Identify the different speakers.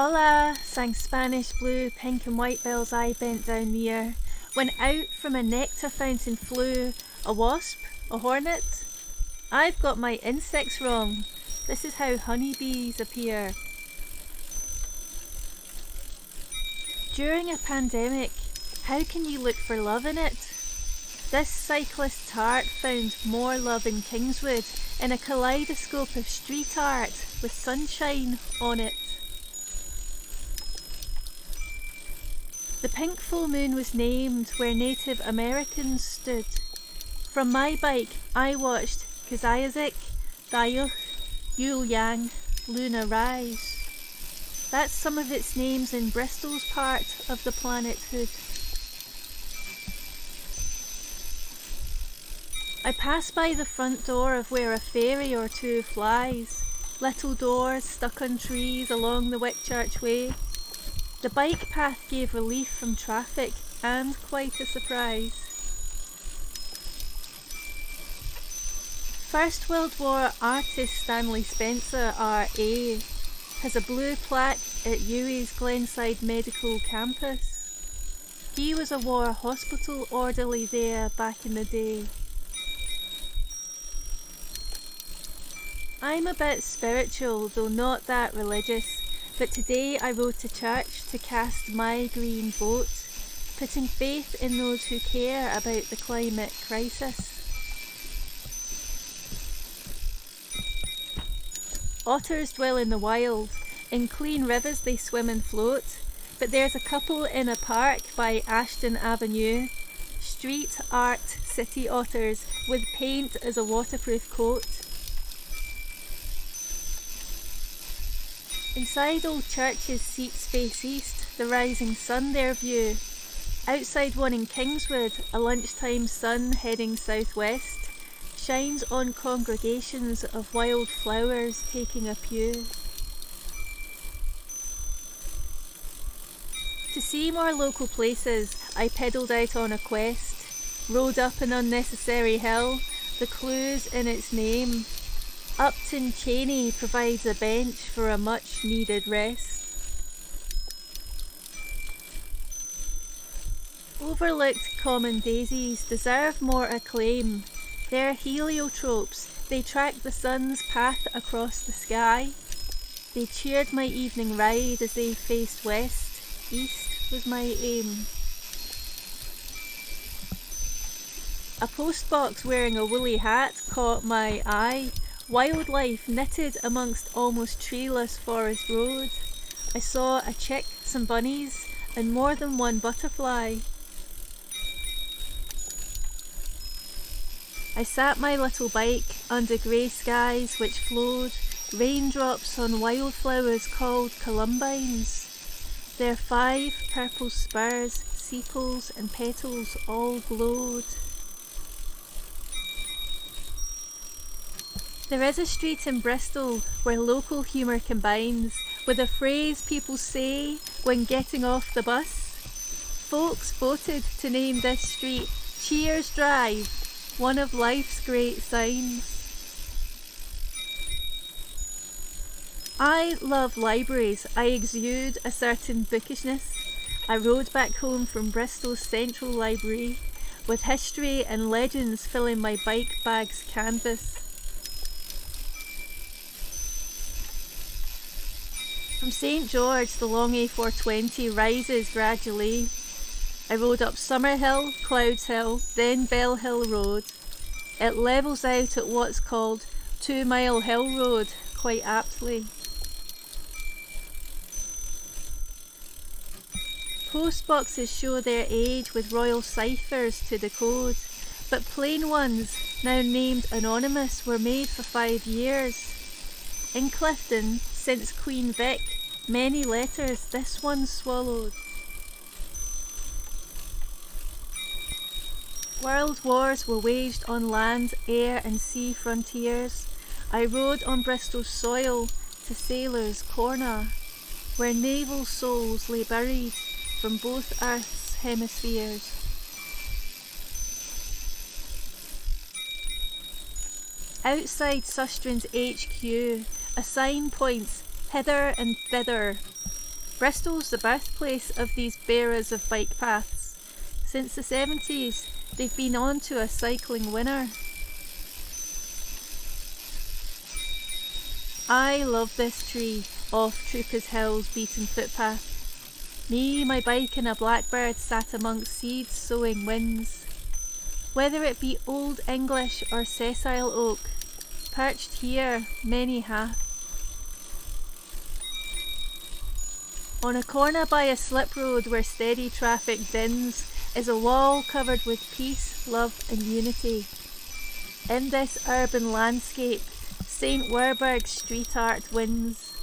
Speaker 1: Hola, sang Spanish blue, pink and white bells I bent down near, when out from a nectar fountain flew a wasp, a hornet. I've got my insects wrong. This is how honeybees appear. During a pandemic, how can you look for love in it? This cyclist's heart found more love in Kingswood in a kaleidoscope of street art with sunshine on it. The pink full moon was named where Native Americans stood. From my bike I watched Kazayazik, Dayuch, Yule Yang, Luna rise. That's some of its names in Bristol's part of the planethood. I pass by the front door of where a fairy or two flies, little doors stuck on trees along the Whitchurch Way. The bike path gave relief from traffic and quite a surprise. First World War artist Stanley Spencer, RA, has a blue plaque at UWE's Glenside Medical Campus. He was a war hospital orderly there back in the day. I'm a bit spiritual, though not that religious, but today I rode to church to cast my green vote, putting faith in those who care about the climate crisis. Otters dwell in the wild. In clean rivers they swim and float, but there's a couple in a park by Ashton Avenue. Street art city otters with paint as a waterproof coat. Inside old churches seats face east, the rising sun their view. Outside one in Kingswood, a lunchtime sun heading southwest shines on congregations of wild flowers taking a pew. To see more local places, I pedalled out on a quest, rode up an unnecessary hill, the clue's in its name. Upton Cheney provides a bench for a much needed rest. Overlooked common daisies deserve more acclaim. They're heliotropes, they track the sun's path across the sky. They cheered my evening ride as they faced west, east was my aim. A postbox wearing a woolly hat caught my eye. Wildlife knitted amongst almost treeless forest road. I saw a chick, some bunnies, and more than one butterfly. I sat my little bike under grey skies which flowed, raindrops on wildflowers called columbines. Their 5 purple spurs, sepals and petals all glowed. There is a street in Bristol where local humour combines with a phrase people say when getting off the bus. Folks voted to name this street Cheers Drive, one of life's great signs. I love libraries. I exude a certain bookishness. I rode back home from Bristol's Central Library with history and legends filling my bike bag's canvas. From St George, the long A420 rises gradually. I rode up Summerhill, Clouds Hill, then Bell Hill Road. It levels out at what's called 2 Mile Hill Road, quite aptly. Postboxes show their age with royal ciphers to decode, but plain ones, now named anonymous, were made for 5 years. In Clifton, since Queen Vic, many letters this one swallowed. World wars were waged on land, air and sea frontiers. I rode on Bristol's soil to Sailors' Corner, where naval souls lay buried from both Earth's hemispheres. Outside Sustrans HQ, a sign points hither and thither. Bristol's the birthplace of these bearers of bike paths. Since the 70s, they've been on to a cycling winner. I love this tree off Troopers Hill's beaten footpath. Me, my bike and a blackbird sat amongst seeds sowing winds. Whether it be Old English or sessile oak, perched here many hath. On a corner by a slip road where steady traffic dins is a wall covered with peace, love and unity. In this urban landscape, St. Werburgh's street art wins.